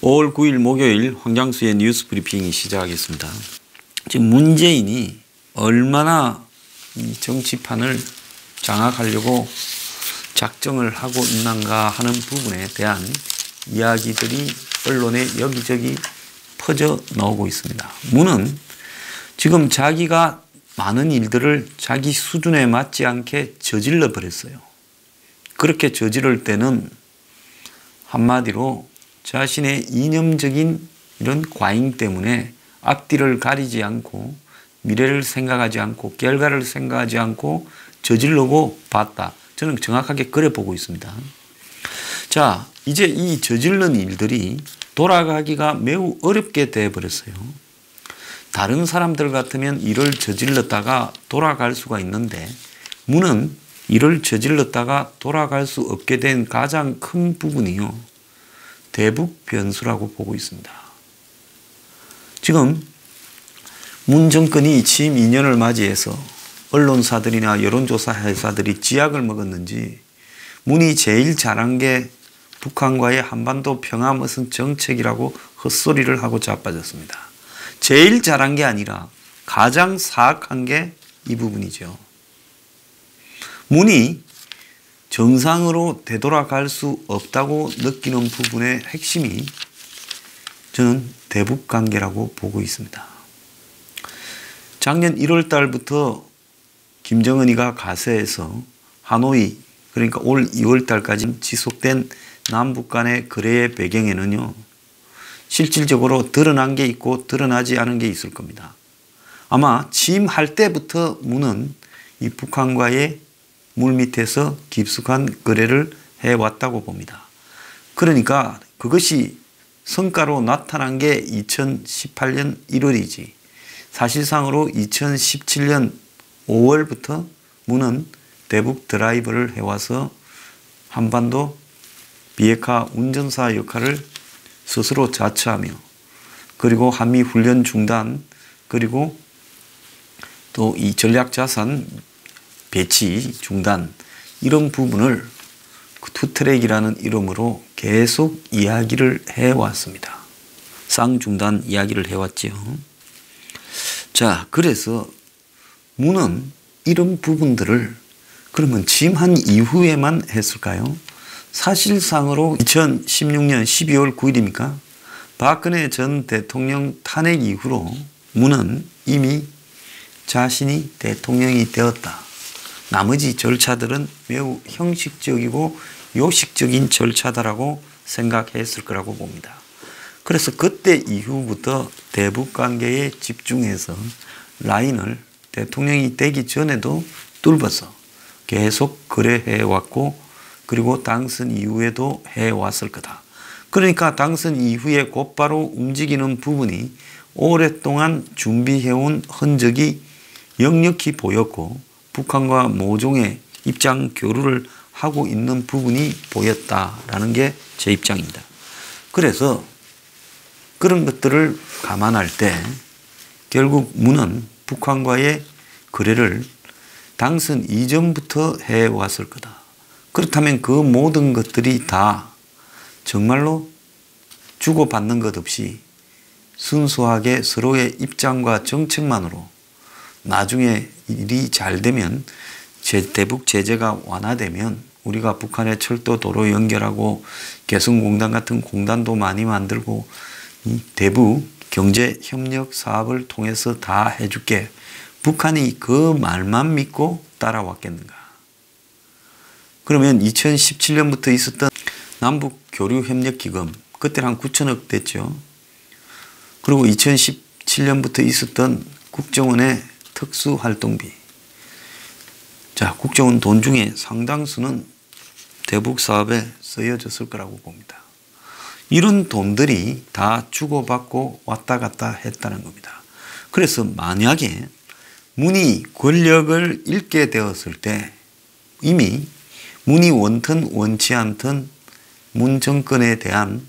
5월 9일 목요일 황장수의 뉴스 브리핑이 시작하겠습니다. 지금 문재인이 얼마나 이 정치판을 장악하려고 작정을 하고 있는가 하는 부분에 대한 이야기들이 언론에 여기저기 퍼져 나오고 있습니다. 문은 지금 자기가 많은 일들을 자기 수준에 맞지 않게 저질러 버렸어요. 그렇게 저지를 때는 한마디로 자신의 이념적인 이런 과잉 때문에 앞뒤를 가리지 않고 미래를 생각하지 않고 결과를 생각하지 않고 저질러고 봤다. 저는 정확하게 그래 보고 있습니다. 자, 이제 이 저질른 일들이 돌아가기가 매우 어렵게 돼 버렸어요. 다른 사람들 같으면 일을 저질렀다가 돌아갈 수가 있는데 문은 일을 저질렀다가 돌아갈 수 없게 된 가장 큰 부분이요. 대북 변수라고 보고 있습니다. 지금 문 정권이 취임 2년을 맞이해서 언론사들이나 여론조사 회사들이 쥐약을 먹었는지 문이 제일 잘한 게 북한과의 한반도 평화 무슨 정책이라고 헛소리를 하고 자빠졌습니다. 제일 잘한 게 아니라 가장 사악한 게 이 부분이죠. 문이 정상으로 되돌아갈 수 없다고 느끼는 부분의 핵심이 저는 대북 관계라고 보고 있습니다. 작년 1월 달부터 김정은이가 가세해서 하노이 그러니까 올 2월 달까지 지속된 남북 간의 거래의 배경에는요. 실질적으로 드러난 게 있고 드러나지 않은 게 있을 겁니다. 아마 취임할 때부터 문은 이 북한과의 물밑에서 깊숙한 거래를 해왔다고 봅니다. 그러니까 그것이 성과로 나타난 게 2018년 1월이지 사실상으로 2017년 5월부터 문은 대북 드라이브를 해와서 한반도 비핵화 운전사 역할을 스스로 자처하며 그리고 한미 훈련 중단 그리고 또 이 전략자산 배치 중단 이런 부분을 투트랙이라는 이름으로 계속 이야기를 해왔습니다. 쌍중단 이야기를 해왔죠. 자, 그래서 문은 이런 부분들을 그러면 취임한 이후에만 했을까요? 사실상으로 2016년 12월 9일입니까? 박근혜 전 대통령 탄핵 이후로 문은 이미 자신이 대통령이 되었다. 나머지 절차들은 매우 형식적이고 요식적인 절차다라고 생각했을 거라고 봅니다. 그래서 그때 이후부터 대북 관계에 집중해서 라인을 대통령이 되기 전에도 뚫어서 계속 거래해 왔고 그리고 당선 이후에도 해왔을 거다. 그러니까 당선 이후에 곧바로 움직이는 부분이 오랫동안 준비해온 흔적이 역력히 보였고 북한과 모종의 입장 교류를 하고 있는 부분이 보였다라는 게 제 입장입니다. 그래서 그런 것들을 감안할 때 결국 문은 북한과의 거래를 당선 이전부터 해왔을 거다. 그렇다면 그 모든 것들이 다 정말로 주고받는 것 없이 순수하게 서로의 입장과 정책만으로 나중에 일이 잘 되면 대북 제재가 완화되면 우리가 북한의 철도 도로 연결하고 개성공단 같은 공단도 많이 만들고 이 대북 경제협력 사업을 통해서 다 해줄게. 북한이 그 말만 믿고 따라왔겠는가. 그러면 2017년부터 있었던 남북교류협력기금 그때는 한 9천억 됐죠. 그리고 2017년부터 있었던 국정원의 특수활동비. 자, 국정원 돈 중에 상당수는 대북 사업에 쓰여졌을 거라고 봅니다. 이런 돈들이 다 주고받고 왔다 갔다 했다는 겁니다. 그래서 만약에 문이 권력을 잃게 되었을 때 이미 문이 원튼 원치 않든 문 정권에 대한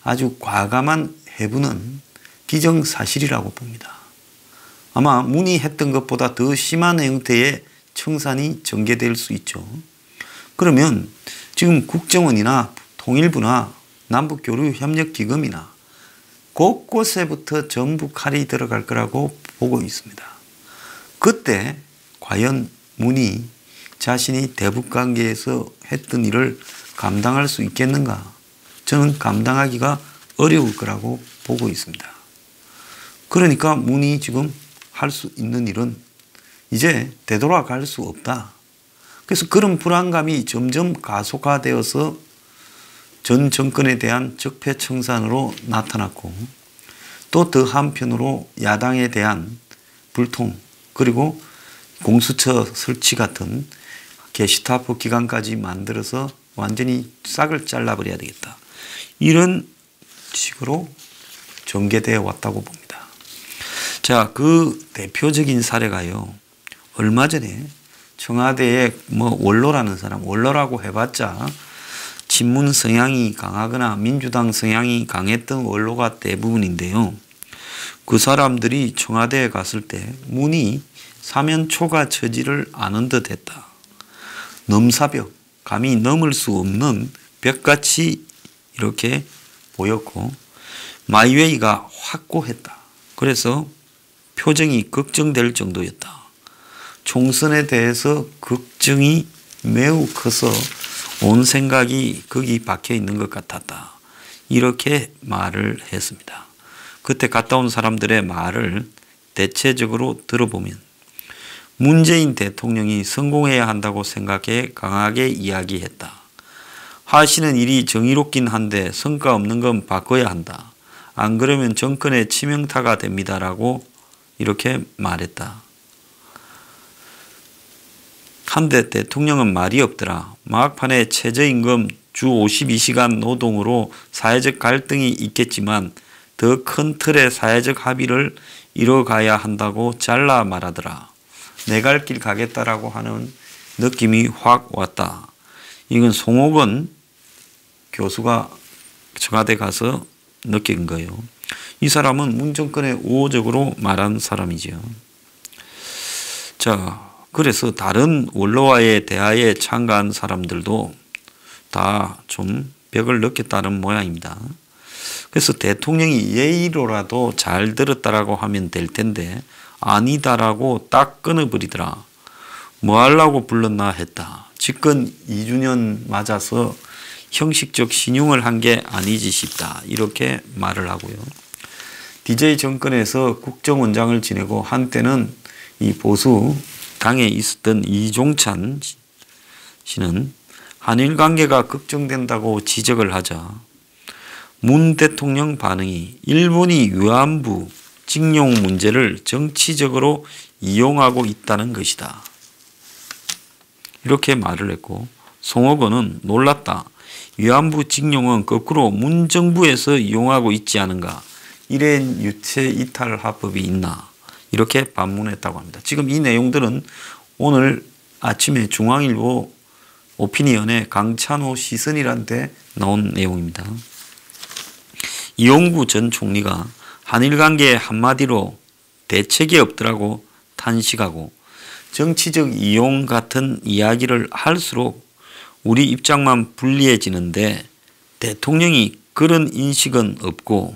아주 과감한 해부는 기정사실이라고 봅니다. 아마 문이 했던 것보다 더 심한 형태의 청산이 전개될 수 있죠. 그러면 지금 국정원이나 통일부나 남북교류협력기금이나 곳곳에부터 전부 칼이 들어갈 거라고 보고 있습니다. 그때 과연 문이 자신이 대북관계에서 했던 일을 감당할 수 있겠는가? 저는 감당하기가 어려울 거라고 보고 있습니다. 그러니까 문이 지금 할 수 있는 일은 이제 되돌아갈 수 없다. 그래서 그런 불안감이 점점 가속화되어서 전 정권에 대한 적폐청산으로 나타났고, 또 더 한편으로 야당에 대한 불통, 그리고 공수처 설치 같은 게시타포 기관까지 만들어서 완전히 싹을 잘라버려야 되겠다. 이런 식으로 전개되어 왔다고 봅니다. 자, 그 대표적인 사례가요. 얼마 전에 청와대에 원로라는 사람, 원로라고 해봤자 친문 성향이 강하거나 민주당 성향이 강했던 원로가 대부분인데요. 그 사람들이 청와대에 갔을 때 문이 사면초가 처지를 않은 듯 했다. 넘사벽, 감히 넘을 수 없는 벽같이 이렇게 보였고, 마이웨이가 확고했다. 그래서 표정이 걱정될 정도였다. 총선에 대해서 걱정이 매우 커서 온 생각이 거기 박혀 있는 것 같았다. 이렇게 말을 했습니다. 그때 갔다 온 사람들의 말을 대체적으로 들어보면 문재인 대통령이 성공해야 한다고 생각해 강하게 이야기했다. 하시는 일이 정의롭긴 한데 성과 없는 건 바꿔야 한다. 안 그러면 정권의 치명타가 됩니다라고 이렇게 말했다. 한데 대통령은 말이 없더라. 막판에 최저임금 주 52시간 노동으로 사회적 갈등이 있겠지만 더 큰 틀의 사회적 합의를 이뤄가야 한다고 잘라 말하더라. 내 갈 길 가겠다라고 하는 느낌이 확 왔다. 이건 송옥원 교수가 청와대 가서 느낀 거예요. 이 사람은 문 정권에 우호적으로 말한 사람이죠. 자, 그래서 다른 원로와의 대화에 참가한 사람들도 다 좀 벽을 느꼈다는 모양입니다. 그래서 대통령이 예의로라도 잘 들었다라고 하면 될 텐데 아니다라고 딱 끊어버리더라. 뭐 하려고 불렀나 했다. 집권 2주년 맞아서 형식적 신용을 한 게 아니지 싶다. 이렇게 말을 하고요. DJ 정권에서 국정원장을 지내고 한때는 이 보수 당에 있었던 이종찬 씨는 한일 관계가 걱정된다고 지적을 하자 문 대통령 반응이 일본이 위안부 징용 문제를 정치적으로 이용하고 있다는 것이다. 이렇게 말을 했고, 송옥원은 놀랐다. 위안부 징용은 거꾸로 문 정부에서 이용하고 있지 않은가. 이런 유체 이탈 화법이 있나. 이렇게 반문했다고 합니다. 지금 이 내용들은 오늘 아침에 중앙일보 오피니언의 강찬호 시선이라는 데 나온 내용입니다. 이용구 전 총리가 한일 관계에 한마디로 대책이 없더라고 탄식하고 정치적 이용 같은 이야기를 할수록 우리 입장만 불리해지는데 대통령이 그런 인식은 없고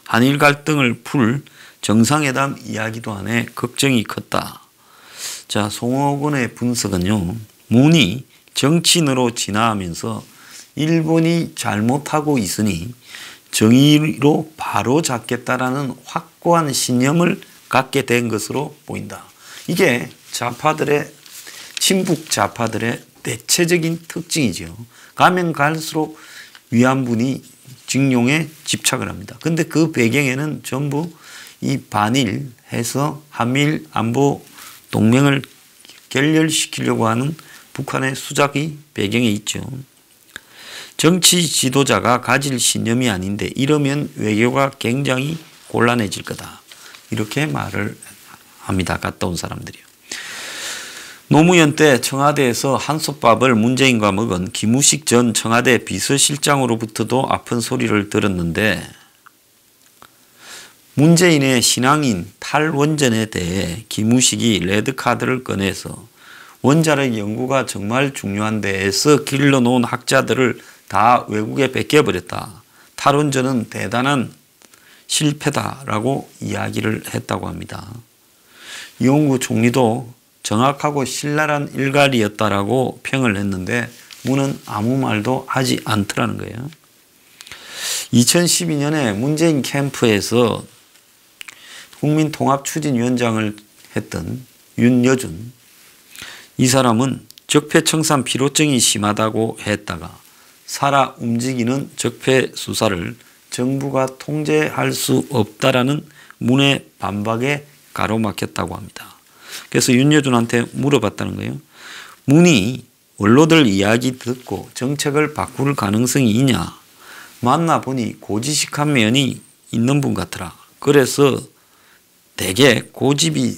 한일 갈등을 풀 정상회담 이야기도 안 해 걱정이 컸다. 자, 송옥원의 분석은요. 문이 정치인으로 진화하면서 일본이 잘못하고 있으니 정의로 바로 잡겠다라는 확고한 신념을 갖게 된 것으로 보인다. 이게 좌파들의 친북 좌파들의 대체적인 특징이죠. 가면 갈수록 위안부니 징용에 집착을 합니다. 그런데 그 배경에는 전부 이 반일해서 한미일 안보 동맹을 결렬시키려고 하는 북한의 수작이 배경에 있죠. 정치 지도자가 가질 신념이 아닌데 이러면 외교가 굉장히 곤란해질 거다. 이렇게 말을 합니다. 갔다 온 사람들이요. 노무현 때 청와대에서 한솥밥을 문재인과 먹은 김우식 전 청와대 비서실장으로부터도 아픈 소리를 들었는데 문재인의 신앙인 탈원전에 대해 김우식이 레드카드를 꺼내서 원자력 연구가 정말 중요한데 애써 길러놓은 학자들을 다 외국에 뺏겨버렸다. 탈원전은 대단한 실패다라고 이야기를 했다고 합니다. 이용구 총리도 정확하고 신랄한 일갈이었다라고 평을 했는데 문은 아무 말도 하지 않더라는 거예요. 2012년에 문재인 캠프에서 국민통합추진위원장을 했던 윤여준, 이 사람은 적폐청산 피로증이 심하다고 했다가 살아 움직이는 적폐 수사를 정부가 통제할 수 없다라는 문의 반박에 가로막혔다고 합니다. 그래서 윤여준한테 물어봤다는 거예요. 문이 원로들 이야기 듣고 정책을 바꿀 가능성이 있냐? 만나보니 고지식한 면이 있는 분 같더라. 그래서 되게 고집이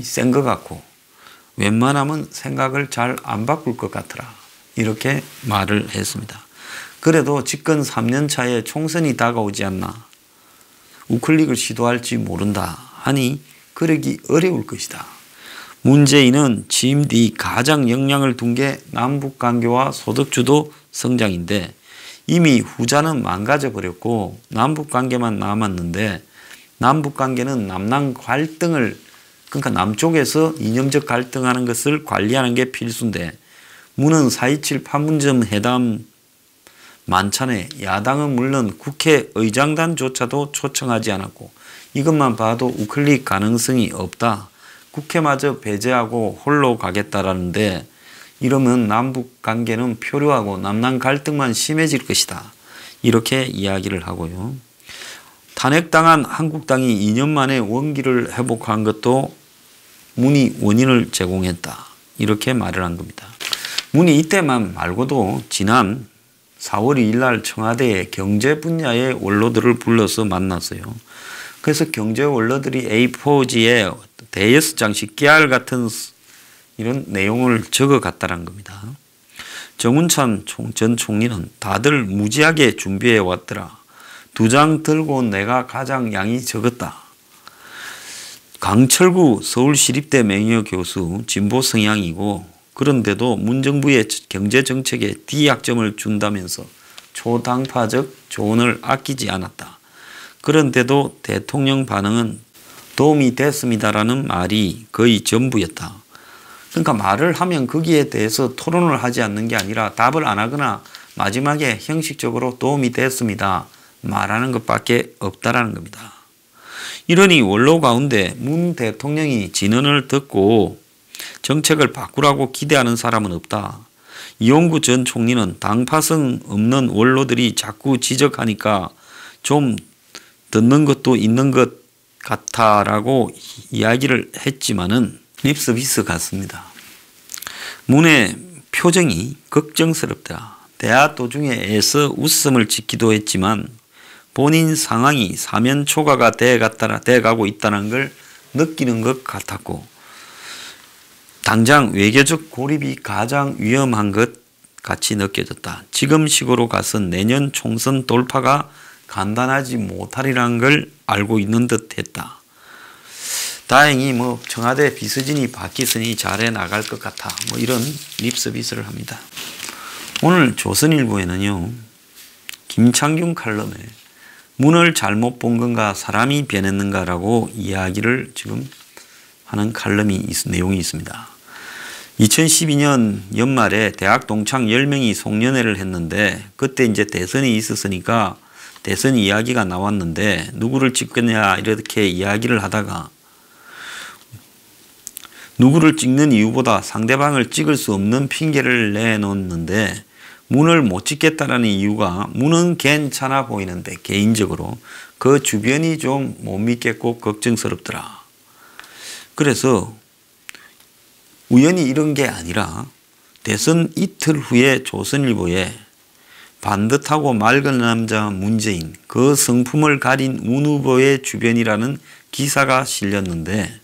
센 것 같고 웬만하면 생각을 잘 안 바꿀 것 같더라. 이렇게 말을 했습니다. 그래도 집권 3년 차에 총선이 다가오지 않나. 우클릭을 시도할지 모른다 하니 그러기 어려울 것이다. 문재인은 취임 뒤 가장 역량을 둔 게 남북관계와 소득주도 성장인데 이미 후자는 망가져 버렸고 남북관계만 남았는데 남북관계는 남남 갈등을 그러니까 남쪽에서 이념적 갈등하는 것을 관리하는 게 필수인데 문은 4.27 판문점 회담 만찬에 야당은 물론 국회의장단조차도 초청하지 않았고 이것만 봐도 우클릭 가능성이 없다. 국회마저 배제하고 홀로 가겠다라는데 이러면 남북관계는 표류하고 남남 갈등만 심해질 것이다. 이렇게 이야기를 하고요. 탄핵당한 한국당이 2년 만에 원기를 회복한 것도 문이 원인을 제공했다. 이렇게 말을 한 겁니다. 문이 이때만 말고도 지난 4월 2일 날 청와대에 경제 분야의 원로들을 불러서 만났어요. 그래서 경제 원로들이 A4지에 대여섯 장씩 깨알 같은 이런 내용을 적어 갔다는 겁니다. 정운찬 전 총리는 다들 무지하게 준비해 왔더라. 2장 들고 온 내가 가장 양이 적었다. 강철구 서울시립대 명예교수 진보 성향이고 그런데도 문정부의 경제정책에 D약점을 준다면서 초당파적 조언을 아끼지 않았다. 그런데도 대통령 반응은 도움이 됐습니다라는 말이 거의 전부였다. 그러니까 말을 하면 거기에 대해서 토론을 하지 않는 게 아니라 답을 안 하거나 마지막에 형식적으로 도움이 됐습니다. 말하는 것밖에 없다라는 겁니다. 이러니 원로 가운데 문 대통령이 진언을 듣고 정책을 바꾸라고 기대하는 사람은 없다. 이용구 전 총리는 당파성 없는 원로들이 자꾸 지적하니까 좀 듣는 것도 있는 것 같아라고 이야기를 했지만은 립서비스 같습니다. 문의 표정이 걱정스럽다. 대화 도중에 애써 웃음을 짓기도 했지만 본인 상황이 사면 초과가 돼가고 있다는 걸 느끼는 것 같았고 당장 외교적 고립이 가장 위험한 것 같이 느껴졌다. 지금 식으로 가서 내년 총선 돌파가 간단하지 못하리라는 걸 알고 있는 듯 했다. 다행히 청와대 비서진이 바뀌었으니 잘해 나갈 것 같아. 이런 립서비스를 합니다. 오늘 조선일보에는요. 김창균 칼럼에 문을 잘못 본 건가 사람이 변했는가라고 이야기를 지금 하는 내용이 있습니다. 2012년 연말에 대학 동창 10명이 송년회를 했는데 그때 이제 대선이 있었으니까 대선 이야기가 나왔는데 누구를 찍겠냐 이렇게 이야기를 하다가 누구를 찍는 이유보다 상대방을 찍을 수 없는 핑계를 내놓는데 문을 못 찍겠다라는 이유가 문은 괜찮아 보이는데 개인적으로 그 주변이 좀 못 믿겠고 걱정스럽더라. 그래서 우연히 이런 게 아니라 대선 이틀 후에 조선일보에 반듯하고 맑은 남자 문재인 그 성품을 가린 문 후보의 주변이라는 기사가 실렸는데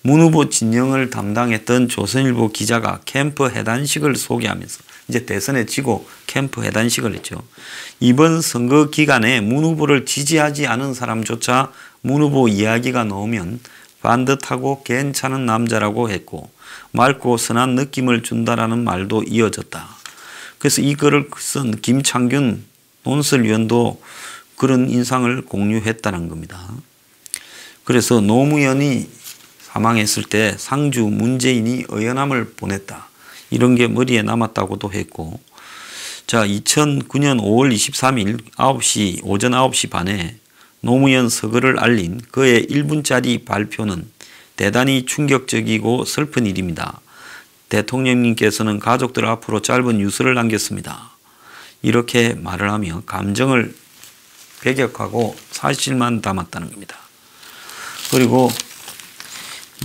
문 후보 진영을 담당했던 조선일보 기자가 캠프 해단식을 소개하면서 이제 대선에 지고 캠프 해단식을 했죠. 이번 선거 기간에 문 후보를 지지하지 않은 사람조차 문 후보 이야기가 나오면 반듯하고 괜찮은 남자라고 했고 맑고 선한 느낌을 준다라는 말도 이어졌다. 그래서 이 글을 쓴 김창균 논설위원도 그런 인상을 공유했다는 겁니다. 그래서 노무현이 사망했을 때 상주 문재인이 의연함을 보냈다. 이런 게 머리에 남았다고도 했고, 자, 2009년 5월 23일 오전 9시 반에 노무현 서거를 알린 그의 1분짜리 발표는 대단히 충격적이고 슬픈 일입니다. 대통령님께서는 가족들 앞으로 짧은 유서를 남겼습니다. 이렇게 말을 하며 감정을 배격하고 사실만 담았다는 겁니다. 그리고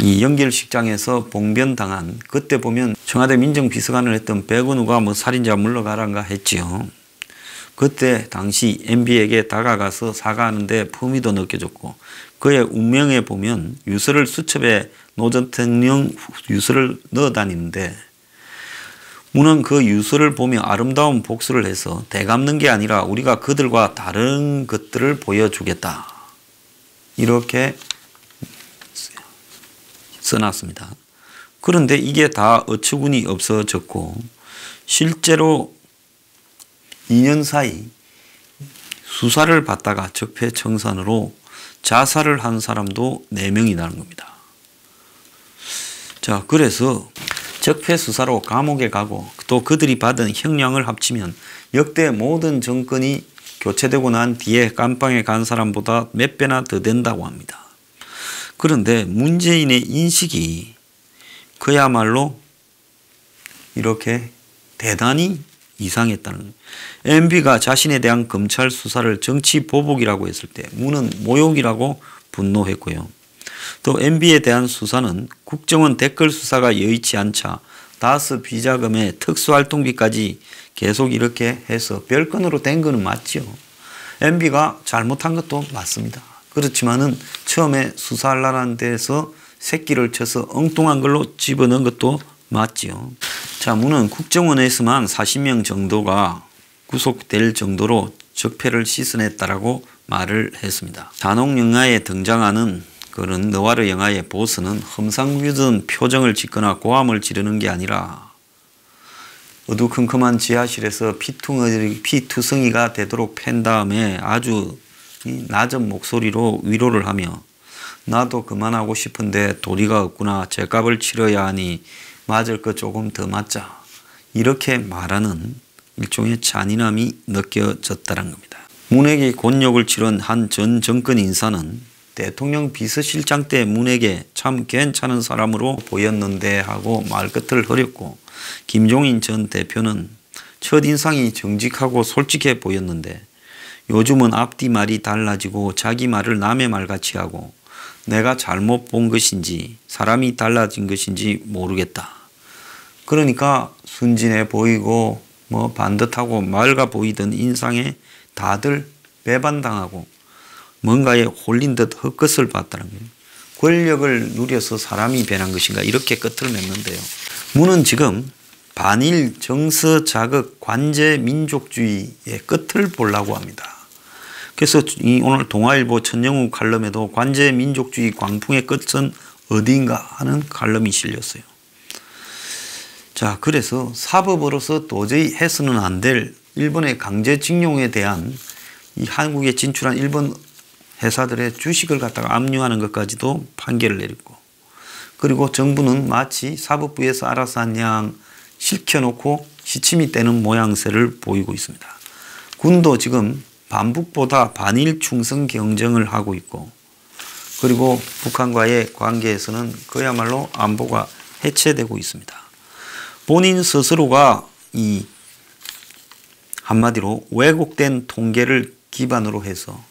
이 연결식장에서 봉변당한, 그때 보면 청와대 민정비서관을 했던 백은우가 뭐 살인자 물러가란가 했지요. 그때 당시 MB에게 다가가서 사과하는데 품위도 느껴졌고, 그의 운명에 보면 유서를 수첩에 노 대통령 유서를 넣어 다니는데, 문은 그 유서를 보며 아름다운 복수를 해서 되갚는 게 아니라 우리가 그들과 다른 것들을 보여주겠다. 이렇게 써놨습니다. 그런데 이게 다 어처구니 없어졌고, 실제로 2년 사이 수사를 받다가 적폐청산으로 자살을 한 사람도 4명이라는 겁니다. 자, 그래서 적폐수사로 감옥에 가고 또 그들이 받은 형량을 합치면 역대 모든 정권이 교체되고 난 뒤에 감방에 간 사람보다 몇 배나 더 된다고 합니다. 그런데 문재인의 인식이 그야말로 이렇게 대단히 이상했다는 거예요. MB가 자신에 대한 검찰 수사를 정치 보복이라고 했을 때 문은 모욕이라고 분노했고요. 또 MB에 대한 수사는 국정원 댓글 수사가 여의치 않자 다스 비자금에 특수활동비까지 계속 이렇게 해서 별건으로 된 거는 맞죠. MB가 잘못한 것도 맞습니다. 그렇지만은 처음에 수사하려는 데서 새끼를 쳐서 엉뚱한 걸로 집어넣은 것도 맞지요. 자, 문은 국정원에서만 40명 정도가 구속될 정도로 적폐를 씻어냈다라고 말을 했습니다. 잔혹 영화에 등장하는 그런 느와르 영화의 보스는 험상궂은 표정을 짓거나 고함을 지르는 게 아니라 어두컴컴한 지하실에서 피투성이가 되도록 팬 다음에 아주 낮은 목소리로 위로를 하며 나도 그만하고 싶은데 도리가 없구나. 죗값을 치러야 하니 맞을 것 조금 더 맞자. 이렇게 말하는 일종의 잔인함이 느껴졌다는 겁니다. 문에게 곤욕을 치른 한 전 정권 인사는 대통령 비서실장 때 문에게 참 괜찮은 사람으로 보였는데 하고 말끝을 흐렸고, 김종인 전 대표는 첫인상이 정직하고 솔직해 보였는데 요즘은 앞뒤 말이 달라지고 자기 말을 남의 말같이 하고 내가 잘못 본 것인지 사람이 달라진 것인지 모르겠다. 그러니까 순진해 보이고 뭐 반듯하고 맑아 보이던 인상에 다들 배반당하고 뭔가에 홀린 듯 헛것을 봤다는 거예요. 권력을 누려서 사람이 변한 것인가, 이렇게 끝을 맺는데요. 문은 지금 반일 정서 자극 관제 민족주의의 끝을 보려고 합니다. 그래서 오늘 동아일보 천영우 칼럼에도 관제 민족주의 광풍의 끝은 어디인가 하는 칼럼이 실렸어요. 자, 그래서 사법으로서 도저히 해서는 안 될 일본의 강제징용에 대한 이 한국에 진출한 일본 회사들의 주식을 갖다가 압류하는 것까지도 판결을 내렸고, 그리고 정부는 마치 사법부에서 알아서 한 양 시켜놓고 시침이 떼는 모양새를 보이고 있습니다. 군도 지금 반북보다 반일 충성 경쟁을 하고 있고, 그리고 북한과의 관계에서는 그야말로 안보가 해체되고 있습니다. 본인 스스로가 이 한마디로 왜곡된 통계를 기반으로 해서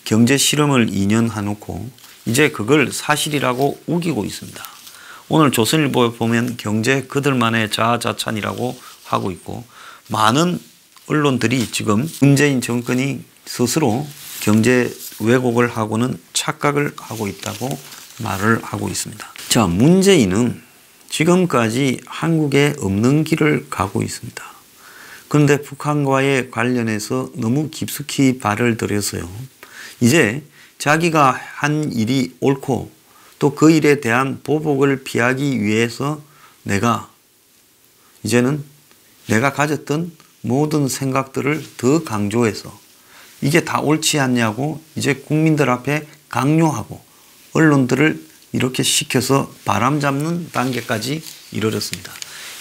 경제 실험을 2년 해놓고 이제 그걸 사실이라고 우기고 있습니다. 오늘 조선일보에 보면 경제 그들만의 자아자찬이라고 하고 있고, 많은 언론들이 지금 문재인 정권이 스스로 경제 왜곡을 하고는 착각을 하고 있다고 말을 하고 있습니다. 자, 문재인은 지금까지 한국에 없는 길을 가고 있습니다. 그런데 북한과의 관련해서 너무 깊숙이 발을 들여서요, 이제 자기가 한 일이 옳고 또 그 일에 대한 보복을 피하기 위해서 이제는 내가 가졌던 모든 생각들을 더 강조해서 이게 다 옳지 않냐고 이제 국민들 앞에 강요하고 언론들을 이렇게 시켜서 바람잡는 단계까지 이르렀습니다.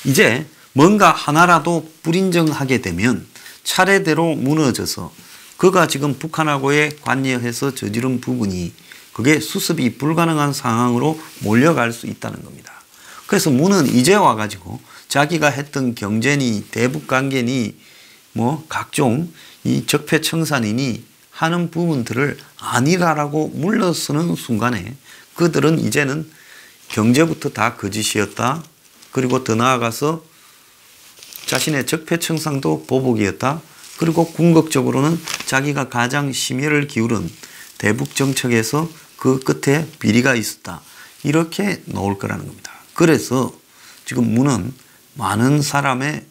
이제 뭔가 하나라도 불인정하게 되면 차례대로 무너져서 그가 지금 북한하고의 관여해서 저지른 부분이 그게 수습이 불가능한 상황으로 몰려갈 수 있다는 겁니다. 그래서 문은 이제 와가지고 자기가 했던 경제니 대북관계니 뭐 각종 이 적폐청산이니 하는 부분들을 아니라라고 물러서는 순간에 그들은 이제는 경제부터 다 거짓이었다. 그리고 더 나아가서 자신의 적폐청산도 보복이었다. 그리고 궁극적으로는 자기가 가장 심혈을 기울인 대북 정책에서 그 끝에 비리가 있었다. 이렇게 나올 거라는 겁니다. 그래서 지금 문은 많은 사람의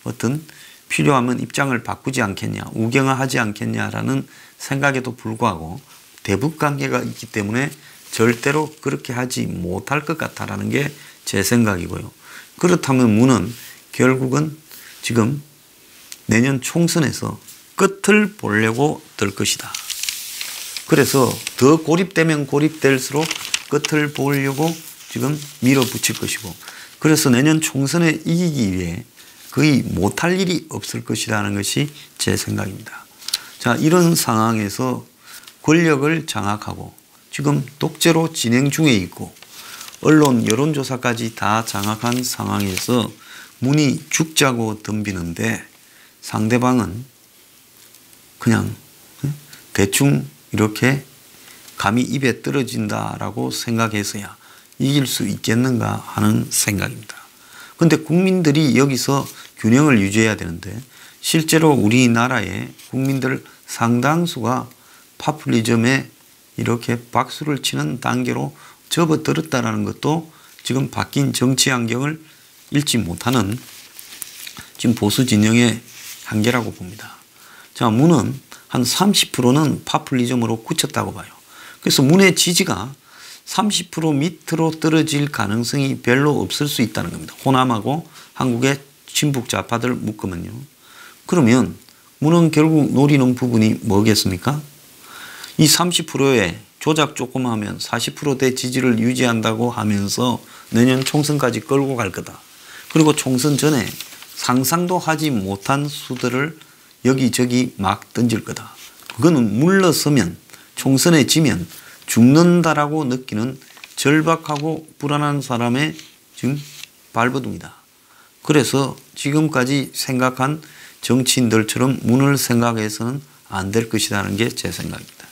어떤 필요하면 입장을 바꾸지 않겠냐, 우경화하지 않겠냐라는 생각에도 불구하고 대북 관계가 있기 때문에 절대로 그렇게 하지 못할 것 같다라는 게 제 생각이고요. 그렇다면 문은 결국은 지금 내년 총선에서 끝을 보려고 들 것이다. 그래서 더 고립되면 고립될수록 끝을 보려고 지금 밀어붙일 것이고, 그래서 내년 총선에 이기기 위해 거의 못할 일이 없을 것이라는 것이 제 생각입니다. 자, 이런 상황에서 권력을 장악하고 지금 독재로 진행 중에 있고 언론 여론조사까지 다 장악한 상황에서 문이 죽자고 덤비는데 상대방은 그냥 대충 이렇게 감이 입에 떨어진다라고 생각해서야 이길 수 있겠는가 하는 생각입니다. 그런데 국민들이 여기서 균형을 유지해야 되는데 실제로 우리나라의 국민들 상당수가 파퓰리즘에 이렇게 박수를 치는 단계로 접어들었다는 것도 지금 바뀐 정치 환경을 읽지 못하는 지금 보수 진영의 한계라고 봅니다. 자, 문은 한 30%는 파퓰리즘으로 굳혔다고 봐요. 그래서 문의 지지가 30% 밑으로 떨어질 가능성이 별로 없을 수 있다는 겁니다. 호남하고 한국의 친북 좌파들 묶으면요. 그러면 문은 결국 노리는 부분이 뭐겠습니까? 이 30%에 조작 조금 하면 40%대 지지를 유지한다고 하면서 내년 총선까지 끌고 갈 거다. 그리고 총선 전에 상상도 하지 못한 수들을 여기저기 막 던질 거다. 그거는 물러서면 총선에 지면 죽는다라고 느끼는 절박하고 불안한 사람의 지금 발버둥이다. 그래서 지금까지 생각한 정치인들처럼 문을 생각해서는 안 될 것이라는 게 제 생각입니다.